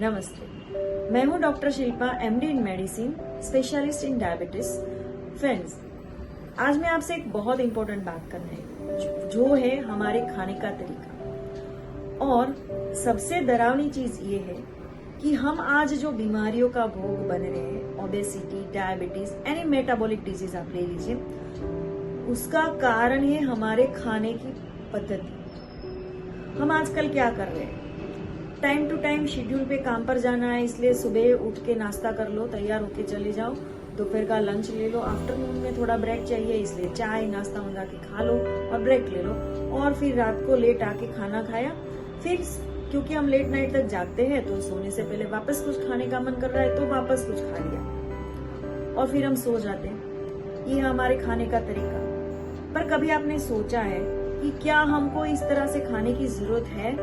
नमस्ते, मैं हूं doctor Shilpa, MD in medicine, specialist in diabetes. Friends, आज मैं आपसे एक बहुत इंपॉर्टेंट बात करना है जो है हमारे खाने का तरीका। और सबसे डरावनी चीज ये है कि हम आज जो बीमारियों का भोग बन रहे हैं, obesity, diabetes, any metabolic disease आप ले लीजिए, उसका कारण है हमारे खाने की पद्धति। हम आजकल क्या कर रहे हैं, टाइम टू टाइम शेड्यूल पे काम पर जाना है, इसलिए सुबह उठ के नाश्ता कर लो, तैयार होके चले जाओ, दोपहर का लंच ले लो, आफ्टरनून में थोड़ा ब्रेक चाहिए इसलिए चाय नाश्ता मंगा के खा लो और ब्रेक ले लो, और फिर रात को लेट आके खाना खाया। फिर क्योंकि हम लेट नाइट तक जागते हैं तो सोने से पहले वापस कुछ खाने का मन कर रहा है तो वापस कुछ खा लिया और फिर हम सो जाते हैं। ये हमारे खाने का तरीका। पर कभी आपने सोचा है कि क्या हमको इस तरह से खाने की जरूरत है,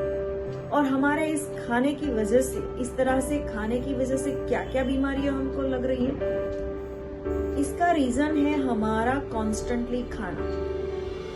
और हमारे इस खाने की वजह से, इस तरह से खाने की वजह से क्या क्या बीमारियां हमको लग रही है? इसका रीजन है हमारा कॉन्स्टेंटली खाना।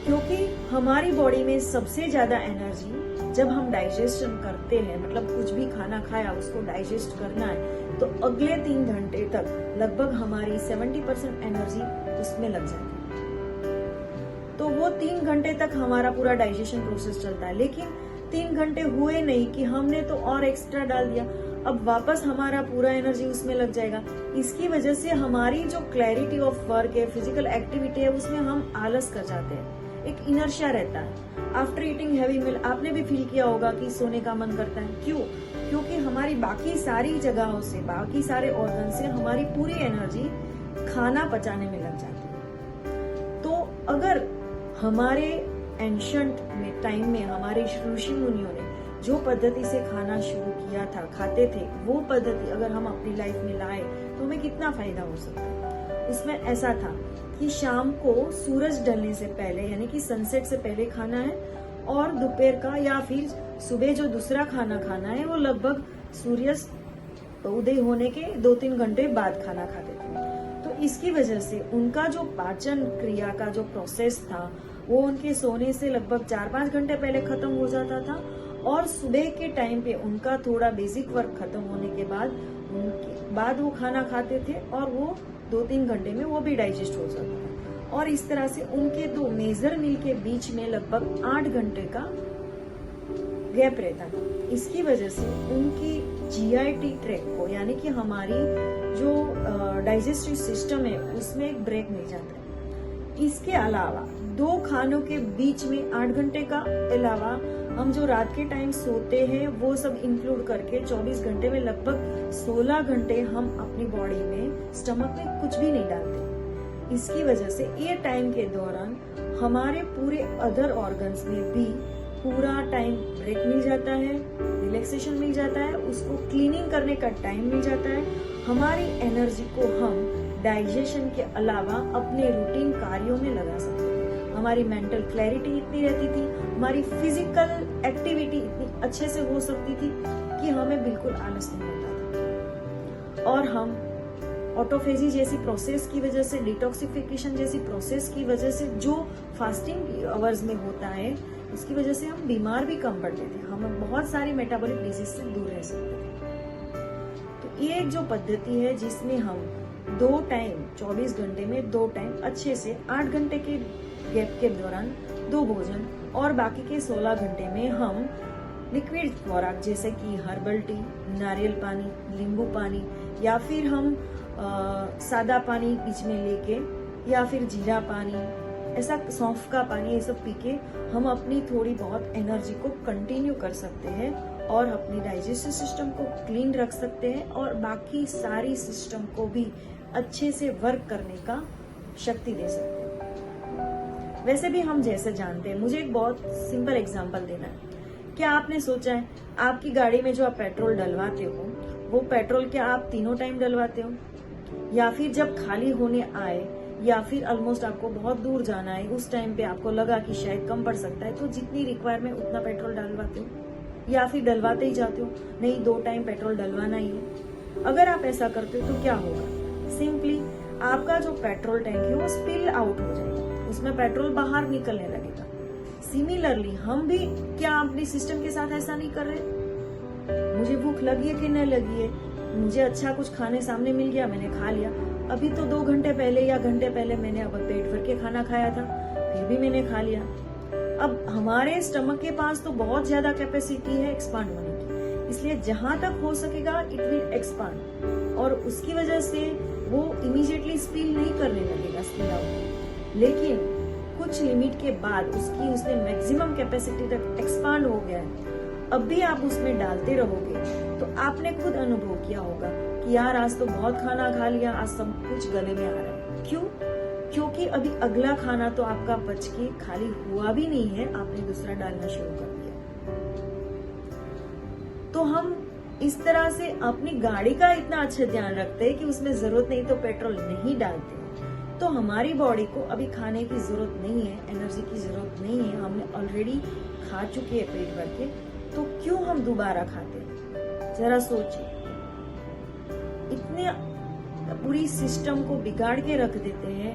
क्योंकि हमारी बॉडी में सबसे ज्यादा एनर्जी जब हम डाइजेशन करते हैं, मतलब कुछ भी खाना खाया उसको डाइजेस्ट करना है, तो अगले 3 घंटे तक लगभग हमारी 70% एनर्जी उसमें लग जाती है। तो वो 3 घंटे तक हमारा पूरा डाइजेशन प्रोसेस चलता है। लेकिन 3 घंटे हुए नहीं कि हमने तो और एक्स्ट्रा डाल दिया, अब वापस हमारा पूरा एनर्जी उसमें लग जाएगा। इसकी वजह से हमारी जो क्लैरिटी ऑफ वर्क है, फिजिकल एक्टिविटी है, उसमें हम आलस कर जाते हैं, एक इनर्शिया रहता है। आफ्टर ईटिंग हैवी मील आपने भी फील किया होगा कि सोने का मन करता है। क्यों? क्योंकि हमारी बाकी सारी जगहों से, बाकी सारे ऑर्गन से हमारी पूरी एनर्जी खाना पचाने में लग जाती है। तो अगर हमारे एंशंट में टाइम में हमारे ऋषि मुनियों ने जो पद्धति से खाना शुरू किया था, खाते थे, वो पद्धति अगर हम अपनी लाइफ में लाए तो हमें कितना फायदा हो सकता है। उसमें ऐसा था कि शाम को सूरज ढलने से पहले, यानी कि सनसेट से पहले खाना है, और दोपहर का या फिर सुबह जो दूसरा खाना खाना है वो लगभग सूर्य उदय होने के 2-3 घंटे बाद खाना खाते थे। तो इसकी वजह से उनका जो पाचन क्रिया का जो प्रोसेस था वो उनके सोने से लगभग 4-5 घंटे पहले खत्म हो जाता था, और सुबह के टाइम पे उनका थोड़ा बेसिक वर्क खत्म होने के बाद वो खाना खाते थे, और वो 2-3 घंटे में वो भी डाइजेस्ट हो जाता था। और इस तरह से उनके 2 मेजर मील के बीच में लगभग 8 घंटे का गैप रहता था। इसकी वजह से उनकी जीआईटी ट्रैक को, यानी कि हमारी जो डाइजेस्टिव सिस्टम है, उसमें एक ब्रेक मिल जाता है। इसके अलावा 2 खानों के बीच में 8 घंटे का अलावा हम जो रात के टाइम सोते हैं वो सब इंक्लूड करके 24 घंटे में लगभग 16 घंटे हम अपनी बॉडी में, स्टमक में कुछ भी नहीं डालते। इसकी वजह से ये टाइम के दौरान हमारे पूरे अदर ऑर्गन्स में भी पूरा टाइम ब्रेक मिल जाता है, रिलैक्सेशन मिल जाता है, उसको क्लीनिंग करने का टाइम मिल जाता है। हमारी एनर्जी को हम डाइजेशन के अलावा अपने रूटीन कार्यों में लगा सकते हैं। हमारी मेंटल क्लैरिटी इतनी रहती थी, हमारी फिजिकल एक्टिविटी इतनी अच्छे से हो सकती थी कि हमें बिल्कुल आलस नहीं होता था। और हम ऑटोफेजी जैसी प्रोसेस की वजह से, डिटॉक्सिफिकेशन जैसी प्रोसेस की वजह से, जो फास्टिंग आवर्स में होता है, उसकी वजह से हम बीमार भी कम पड़ते थे, हम बहुत सारी मेटाबॉलिक डिजीज से दूर रह सकते थे। तो ये एक जो पद्धति है जिसमें हम 2 टाइम 24 घंटे में 2 टाइम अच्छे से 8 घंटे के गैप के दौरान 2 भोजन, और बाकी के 16 घंटे में हम लिक्विड खुराक जैसे कि हर्बल टी, नारियल पानी, नींबू पानी, या फिर हम सादा पानी बीच में लेके, या फिर जीरा पानी, ऐसा सौंफ का पानी, ये सब पी के हम अपनी थोड़ी बहुत एनर्जी को कंटिन्यू कर सकते हैं और अपनी डाइजेस्टिव सिस्टम को क्लीन रख सकते हैं, और बाकी सारी सिस्टम को भी अच्छे से वर्क करने का शक्ति दे सकते हैं। वैसे भी हम जैसे जानते हैं, मुझे एक बहुत सिंपल एग्जांपल देना है। क्या आपने सोचा है आपकी गाड़ी में जो आप पेट्रोल डलवाते हो, वो पेट्रोल क्या आप तीनों टाइम डलवाते हो, या फिर जब खाली होने आए, या फिर ऑलमोस्ट आपको बहुत दूर जाना है, उस टाइम पे आपको लगा कि शायद कम पड़ सकता है, तो जितनी रिक्वायरमेंट उतना पेट्रोल डलवाते हो, या फिर डलवाते ही जाते हो, नहीं 2 टाइम पेट्रोल डलवाना ही है। अगर आप ऐसा करते हो तो क्या होगा? सिंपली आपका जो पेट्रोल टैंक है वो स्पिल आउट हो जाएगा, उसमें पेट्रोल बाहर निकलने लगेगा। सिमिलरली हम भी क्या अपने सिस्टम के साथ ऐसा नहीं कर रहे? मुझे भूख लगी है कि नहीं लगी है, मुझे अच्छा कुछ खाने सामने मिल गया, मैंने खा लिया। अभी तो 2 घंटे पहले या घंटे पहले मैंने अब पेट भर के खाना खाया था, फिर भी मैंने खा लिया। अब हमारे स्टमक के पास तो बहुत ज्यादा कैपेसिटी है एक्सपांड होने की, इसलिए जहां तक हो सकेगा इट विल एक्सपांड, और उसकी वजह से वो इमीडिएटली स्पिल नहीं करने लगेगा स्पिल आउट। लेकिन कुछ लिमिट के बाद उसने मैक्सिमम कैपेसिटी तक एक्सपांड हो गया है, अब भी आप उसमें डालते रहोगे तो आपने खुद अनुभव किया होगा कि यार आज तो बहुत खाना खा लिया, आज सब कुछ गले में आ रहा है। क्यों? क्योंकि अभी अगला खाना तो आपका पच के खाली हुआ भी नहीं है, आपने दूसरा डालना शुरू कर दिया। तो हम इस तरह से अपनी गाड़ी का इतना अच्छा ध्यान रखते हैं कि उसमें जरूरत नहीं तो पेट्रोल नहीं डालते। तो हमारी बॉडी को अभी खाने की जरूरत नहीं है, एनर्जी की जरूरत नहीं है, हमने ऑलरेडी खा चुके हैं पेट भर के, तो क्यों हम दोबारा खाते हैं? जरा सोचिए, इतने पूरी सिस्टम को बिगाड़ के रख देते हैं,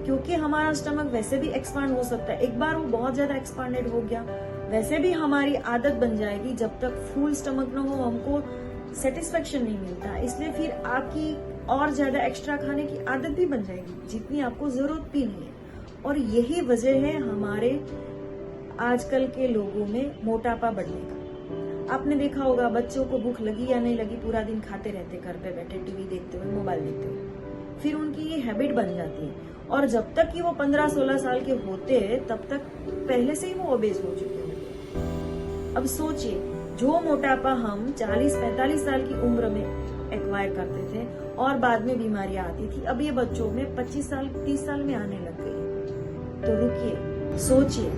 क्योंकि हमारा स्टमक वैसे भी एक्सपांड हो सकता है। एक बार वो बहुत ज्यादा एक्सपांडेड हो गया, वैसे भी हमारी आदत बन जाएगी, जब तक फुल स्टमक न हो हमको सेटिस्फेक्शन नहीं मिलता, इसलिए फिर आपकी और ज्यादा एक्स्ट्रा खाने की आदत भी बन जाएगी जितनी आपको जरूरत भी नहीं है। और यही वजह है हमारे आजकल के लोगों में मोटापा बढ़ने का। आपने देखा होगा बच्चों को भूख लगी या नहीं लगी, पूरा दिन खाते रहते, घर पे बैठे टीवी देखते हुए, मोबाइल देखते हुए, फिर उनकी ये हैबिट बन जाती है। और जब तक कि वो 15-16 साल के होते हैं तब तक पहले से ही वो ओबेस हो चुके होते। अब सोचिए, जो मोटापा हम 40-45 साल की उम्र में एक्वायर करते थे और बाद में बीमारियां आती थी, अब ये बच्चों में 25 साल 30 साल में आने लग गई। तो रुकिए, सोचिए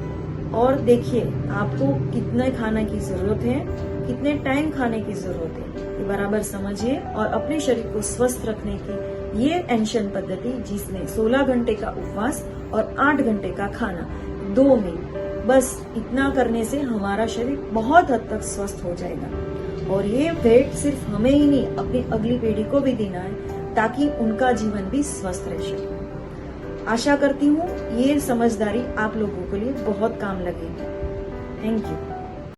और देखिए आपको कितना खाने की जरूरत है, कितने टाइम खाने की जरूरत है, ये बराबर समझिए। और अपने शरीर को स्वस्थ रखने की ये एंशन पद्धति, जिसमें 16 घंटे का उपवास और 8 घंटे का खाना 2 मील, बस इतना करने से हमारा शरीर बहुत हद तक स्वस्थ हो जाएगा। और ये भेंट सिर्फ हमें ही नहीं, अपनी अगली पीढ़ी को भी देना है, ताकि उनका जीवन भी स्वस्थ रह सके। आशा करती हूँ ये समझदारी आप लोगों के लिए बहुत काम लगेगी। Thank you.